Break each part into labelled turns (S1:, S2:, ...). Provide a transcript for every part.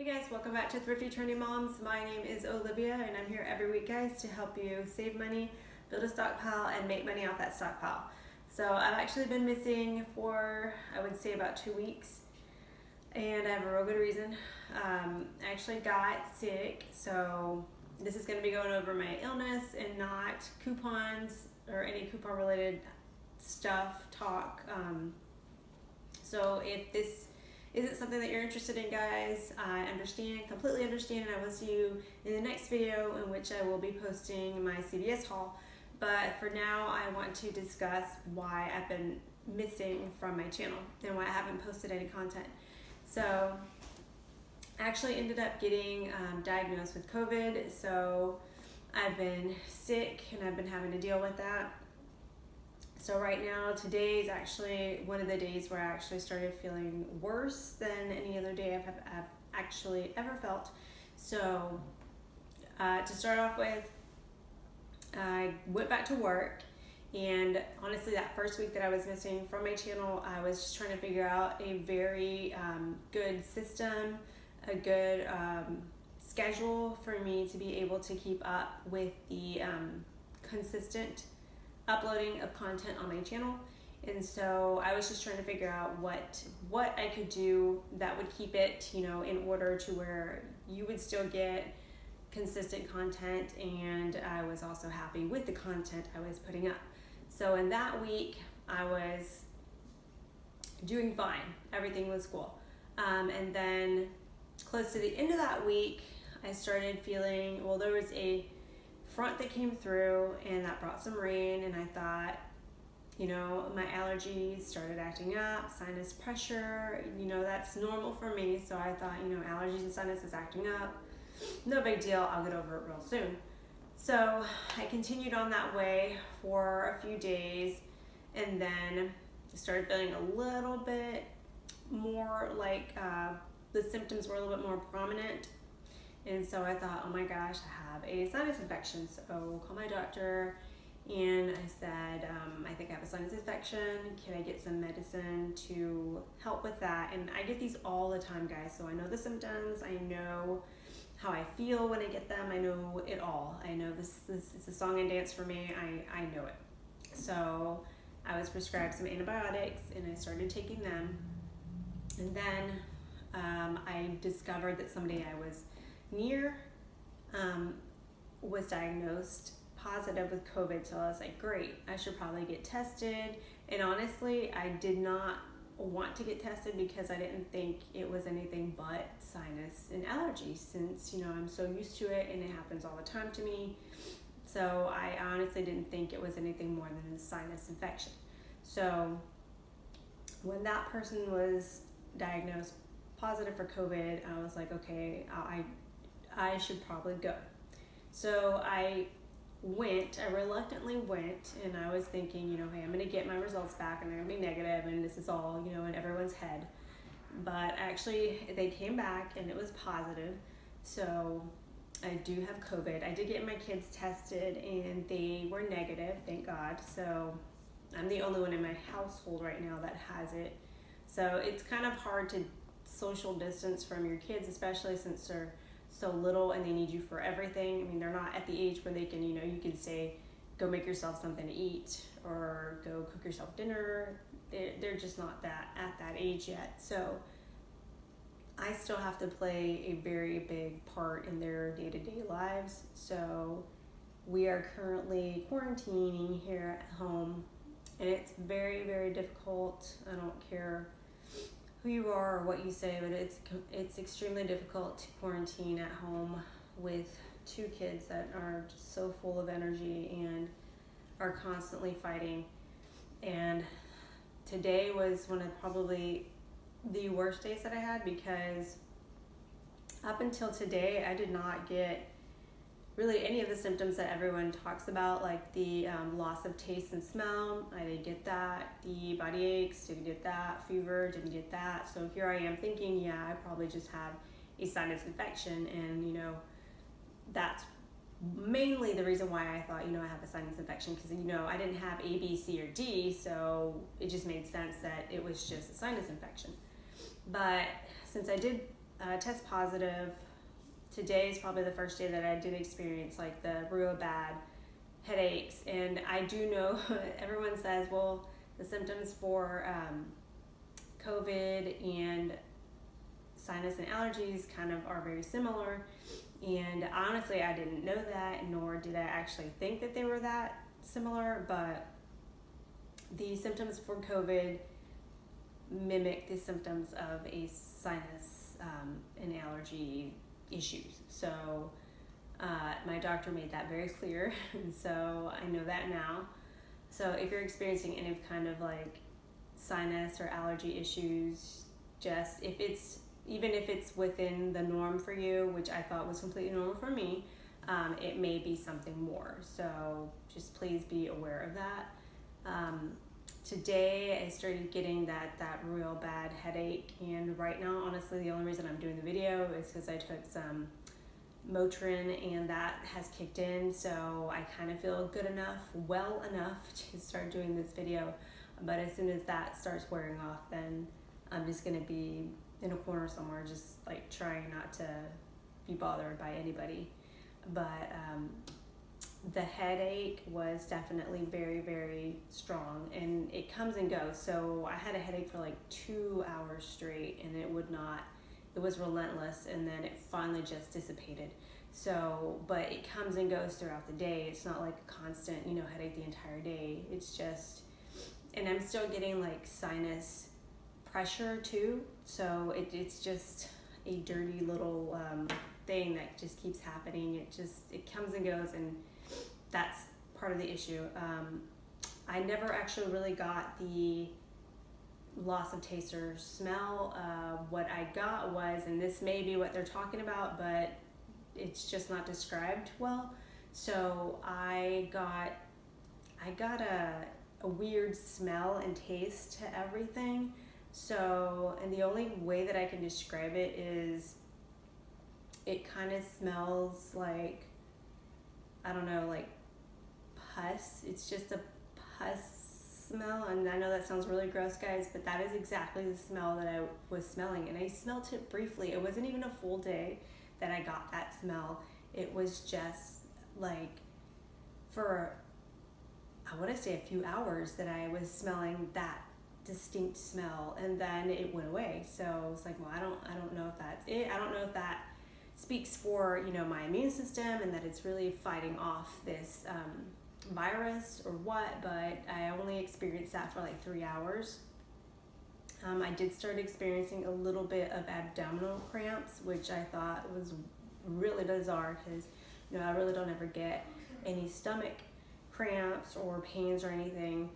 S1: Hey guys, welcome back to Thrifty Trendy Moms. My name is Olivia and I'm here every week, guys, to help you save money, build a stockpile, and make money off that stockpile. So I've actually been missing for, I would say, about 2 weeks, and I have a real good reason. I actually got sick, so this is going to be going over my illness and not coupons or any coupon related stuff talk. So if this isn't something that you're interested in, guys, I understand, completely understand, and I will see you in the next video in which I will be posting my CVS haul. But for now, I want to discuss why I've been missing from my channel and why I haven't posted any content. So I actually ended up getting diagnosed with COVID, so I've been sick and I've been having to deal with that. So right now, today is actually one of the days where I actually started feeling worse than any other day I've actually ever felt. So to start off with, I went back to work, and honestly that first week that I was missing from my channel, I was just trying to figure out a very good system, a good schedule for me to be able to keep up with the consistent uploading of content on my channel. And so I was just trying to figure out what I could do that would keep it, in order to where you would still get consistent content, and I was also happy with the content I was putting up. So in that week, I was doing fine. Everything was cool. And then close to the end of that week, I started feeling, there was a front that came through and that brought some rain, and I thought, my allergies started acting up, sinus pressure, that's normal for me. So I thought, allergies and sinuses acting up, no big deal, I'll get over it real soon. So I continued on that way for a few days, and then started feeling a little bit more like the symptoms were a little bit more prominent. And so I thought, oh my gosh, I have a sinus infection. So call my doctor, and I said, I think I have a sinus infection. Can I get some medicine to help with that? And I get these all the time, guys. So I know the symptoms. I know how I feel when I get them. I know it all. I know this is a song and dance for me. I know it. So I was prescribed some antibiotics, and I started taking them. And then I discovered that somebody I was near was diagnosed positive with COVID. So I was like, great, I should probably get tested. And honestly, I did not want to get tested because I didn't think it was anything but sinus and allergies, since I'm so used to it and it happens all the time to me. So I honestly didn't think it was anything more than a sinus infection. So when that person was diagnosed positive for COVID, I was like, okay, I should probably go. So I reluctantly went, and I was thinking, hey, I'm gonna get my results back and they're gonna be negative, and this is all, in everyone's head. But actually they came back and it was positive. So I do have COVID. I did get my kids tested and they were negative, thank God. So I'm the only one in my household right now that has it. So it's kind of hard to social distance from your kids, especially since they're so little and they need you for everything. I mean, they're not at the age where they can, you can say, go make yourself something to eat or go cook yourself dinner. They're just not at that age yet. So I still have to play a very big part in their day-to-day lives. So we are currently quarantining here at home, and it's very, very difficult. I don't care who you are or what you say, but it's extremely difficult to quarantine at home with 2 kids that are just so full of energy and are constantly fighting. And today was one of probably the worst days that I had, because up until today I did not get really any of the symptoms that everyone talks about, like the loss of taste and smell. I didn't get that. The body aches, didn't get that. Fever, didn't get that. So here I am thinking, yeah, I probably just have a sinus infection, and that's mainly the reason why I thought, I have a sinus infection, because I didn't have A, B, C, or D, so it just made sense that it was just a sinus infection. But since I did test positive. Today is probably the first day that I did experience like the real bad headaches. And I do know everyone says, well, the symptoms for COVID and sinus and allergies kind of are very similar. And honestly, I didn't know that, nor did I actually think that they were that similar, but the symptoms for COVID mimic the symptoms of a sinus and allergy issues. So my doctor made that very clear, and so I know that now. So if you're experiencing any kind of like sinus or allergy issues, just even if it's within the norm for you, which I thought was completely normal for me, it may be something more. So just please be aware of that. Today I started getting that real bad headache, and right now, honestly, the only reason I'm doing the video is because I took some Motrin and that has kicked in, so I kind of feel well enough to start doing this video. But as soon as that starts wearing off, then I'm just gonna be in a corner somewhere, just like trying not to be bothered by anybody. But the headache was definitely very, very strong, and it comes and goes. So I had a headache for like 2 hours straight, and it was relentless, and then it finally just dissipated. So, but it comes and goes throughout the day. It's not like a constant, headache the entire day. It's just, and I'm still getting like sinus pressure too. So it's just a dirty little thing that just keeps happening. It comes and goes, and that's part of the issue. I never actually really got the loss of taste or smell. What I got was, and this may be what they're talking about, but it's just not described well. So I got a weird smell and taste to everything. So, and the only way that I can describe it is it kind of smells like, I don't know, like pus. It's just a pus smell, and I know that sounds really gross, guys, but that is exactly the smell that I was smelling. And I smelled it briefly. It wasn't even a full day that I got that smell. It was just like for, I want to say, a few hours that I was smelling that distinct smell, and then it went away. So I was like, well, I don't know if that's it. I don't know if that speaks for my immune system and that it's really fighting off this virus or what, but I only experienced that for like 3 hours. I did start experiencing a little bit of abdominal cramps, which I thought was really bizarre because I really don't ever get any stomach cramps or pains or anything.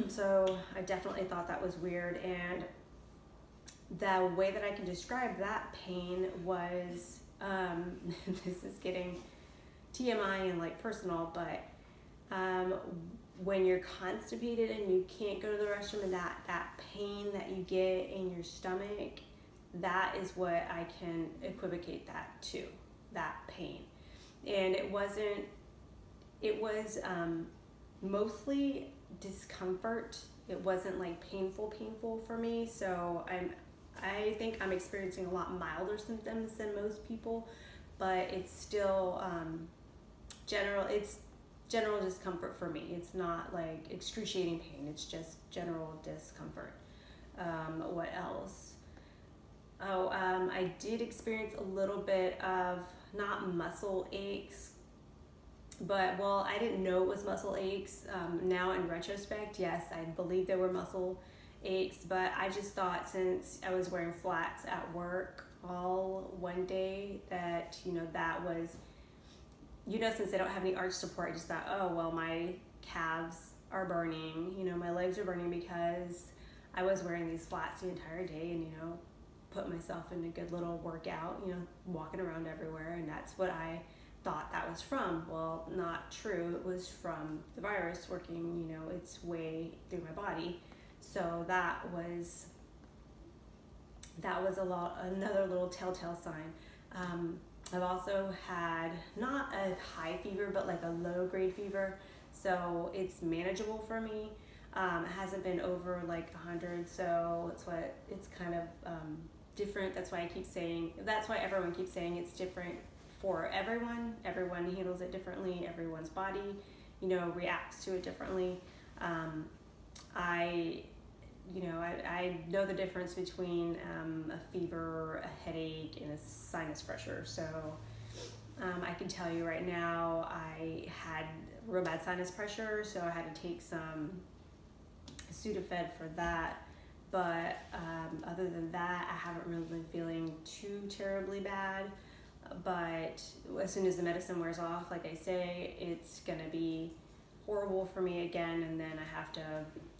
S1: So I definitely thought that was weird, and the way that I can describe that pain was this is getting TMI and like personal, but when you're constipated and you can't go to the restroom, and that pain that you get in your stomach, that is what I can equivocate that to, that pain. And it was mostly discomfort. It wasn't like painful for me. So I think I'm experiencing a lot milder symptoms than most people, but it's still general discomfort for me. It's not like excruciating pain. It's just general discomfort. What else? I did experience a little bit of, not muscle aches, but I didn't know it was muscle aches. Now in retrospect, yes, I believe there were muscle aches, but I just thought, since I was wearing flats at work all one day, that that was, since they don't have any arch support, I just thought, oh well, my calves are burning, my legs are burning because I was wearing these flats the entire day, and put myself in a good little workout, walking around everywhere, and that's what I thought that was from. Well, not true. It was from the virus working, its way through my body. So that was another little telltale sign. I've also had not a high fever, but like a low grade fever. So it's manageable for me. It hasn't been over like 100. So it's kind of different. That's why everyone keeps saying it's different for everyone. Everyone handles it differently. Everyone's body, reacts to it differently. I know the difference between a fever, a headache, and a sinus pressure. So I can tell you right now, I had real bad sinus pressure, so I had to take some Sudafed for that. But other than that, I haven't really been feeling too terribly bad. But as soon as the medicine wears off, like I say, it's going to be horrible for me again, and then I have to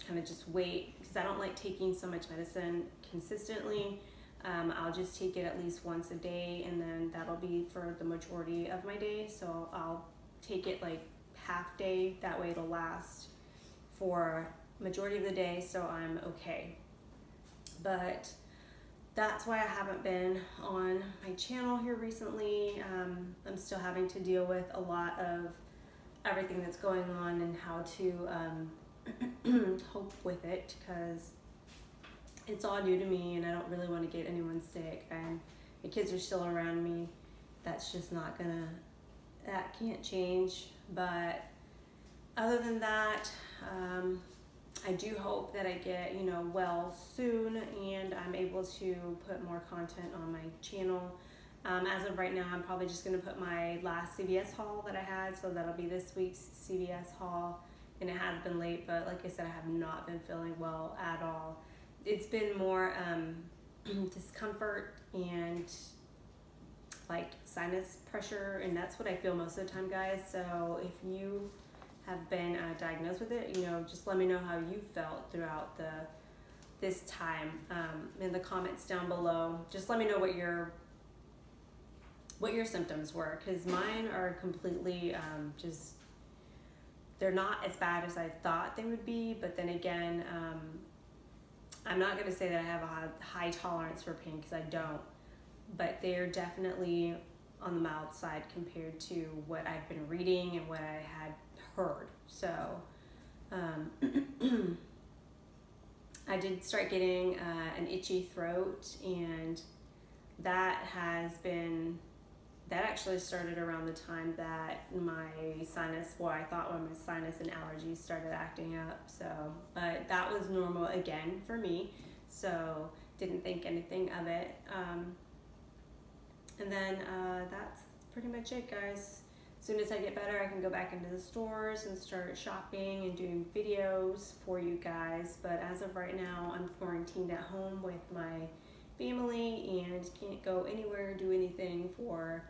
S1: kind of just wait, because I don't like taking so much medicine consistently. I'll just take it at least once a day, and then that'll be for the majority of my day. So I'll take it like half day, that way it'll last for majority of the day, so I'm okay. But that's why I haven't been on my channel here recently. I'm still having to deal with a lot of everything that's going on and how to cope with it, because it's all new to me and I don't really want to get anyone sick, and the kids are still around me. That's just not that can't change. But other than that, I do hope that I get well soon, and I'm able to put more content on my channel. As of right now, I'm probably just going to put my last CVS haul that I had, so that'll be this week's CVS haul. And it has been late, but like I said, I have not been feeling well at all. It's been more discomfort and like sinus pressure, and that's what I feel most of the time, guys. So if you have been diagnosed with it, just let me know how you felt throughout this time in the comments down below. Just let me know what your symptoms were, because mine are completely they're not as bad as I thought they would be. But then again, I'm not going to say that I have a high tolerance for pain, because I don't, but they're definitely on the mild side compared to what I've been reading and what I had heard. So I did start getting an itchy throat, and that actually started around the time that my sinus, I thought when my sinus and allergies started acting up. So, but that was normal again for me, so didn't think anything of it. And then that's pretty much it, guys. As soon as I get better, I can go back into the stores and start shopping and doing videos for you guys. But as of right now, I'm quarantined at home with my family and can't go anywhere, do anything for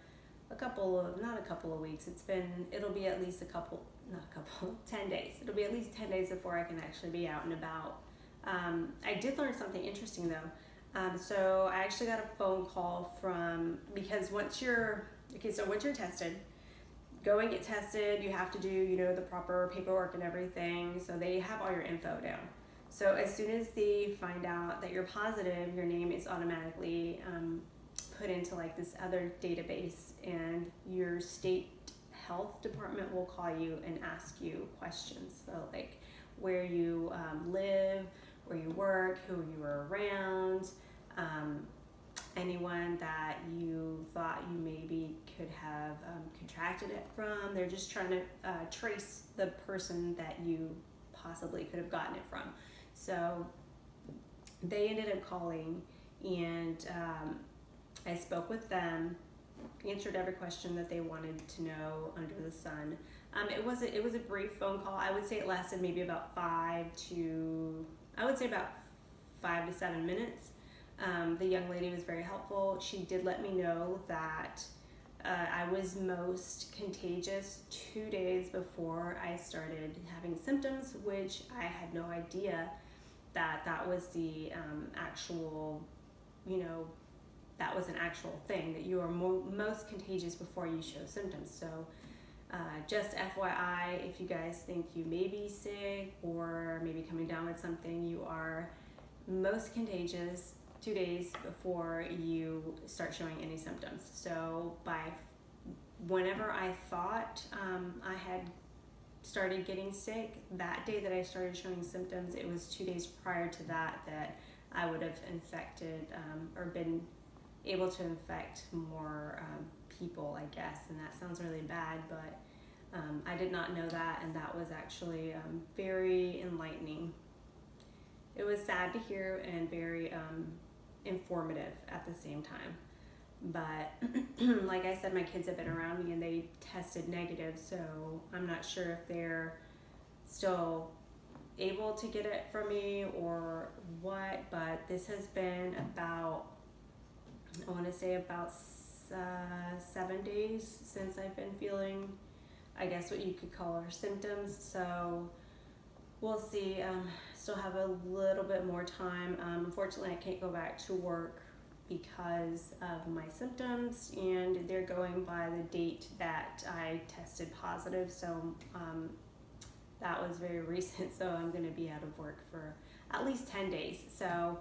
S1: not a couple of weeks. It'll be at least 10 days. It'll be at least 10 days before I can actually be out and about. I did learn something interesting though. So I actually got a phone call because once you're tested, go and get tested. You have to do, the proper paperwork and everything. So they have all your info down. So as soon as they find out that you're positive, your name is automatically put into like this other database, and your state health department will call you and ask you questions. So like where you live, where you work, who you were around, anyone that you thought you maybe could have contracted it from. They're just trying to trace the person that you possibly could have gotten it from. So they ended up calling, and I spoke with them, answered every question that they wanted to know under the sun. It was a brief phone call. I would say it lasted maybe about 5 to 7 minutes. The young lady was very helpful. She did let me know that I was most contagious 2 days before I started having symptoms, which I had no idea that was the actual, that was an actual thing, that you are most contagious before you show symptoms. So just FYI, if you guys think you may be sick or maybe coming down with something, you are most contagious 2 days before you start showing any symptoms. So whenever I thought I had started getting sick, that day that I started showing symptoms, it was 2 days prior to that I would have infected or been able to infect more people, I guess. And that sounds really bad, but I did not know that, and that was actually very enlightening. It was sad to hear and very informative at the same time. But like I said, my kids have been around me and they tested negative, so I'm not sure if they're still able to get it from me or what, but this has been about, I want to say about 7 days since I've been feeling, I guess what you could call our symptoms. So we'll see. Still have a little bit more time. Unfortunately, I can't go back to work because of my symptoms, and they're going by the date that I tested positive. So that was very recent. So I'm going to be out of work for at least 10 days. So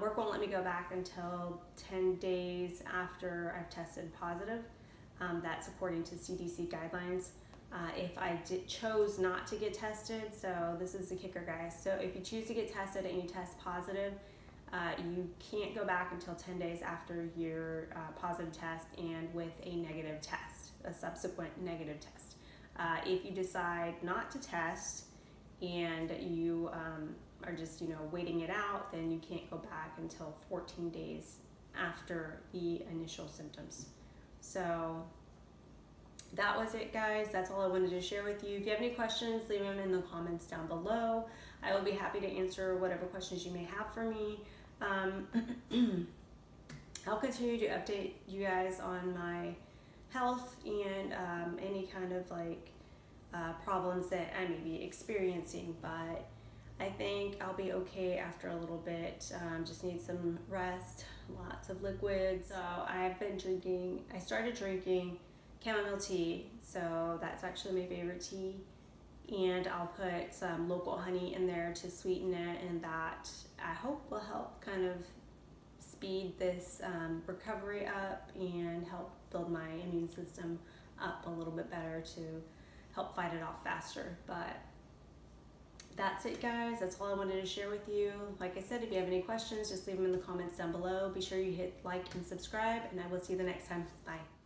S1: work won't let me go back until 10 days after I've tested positive. That's according to CDC guidelines. If I chose not to get tested, so this is the kicker, guys. So if you choose to get tested and you test positive, you can't go back until 10 days after your positive test and with a negative test, a subsequent negative test. If you decide not to test and you are just, waiting it out, then you can't go back until 14 days after the initial symptoms. So that was it, guys. That's all I wanted to share with you. If you have any questions, leave them in the comments down below. I will be happy to answer whatever questions you may have for me. I'll continue to update you guys on my health and any kind of problems that I may be experiencing, but I think I'll be okay after a little bit. Just need some rest, lots of liquids. So I started drinking chamomile tea, so that's actually my favorite tea, and I'll put some local honey in there to sweeten it, and that I hope will help kind of speed this recovery up and help build my immune system up a little bit better to help fight it off faster. But that's it, guys. That's all I wanted to share with you. Like I said, if you have any questions, just leave them in the comments down below. Be sure you hit like and subscribe, and I will see you the next time. Bye.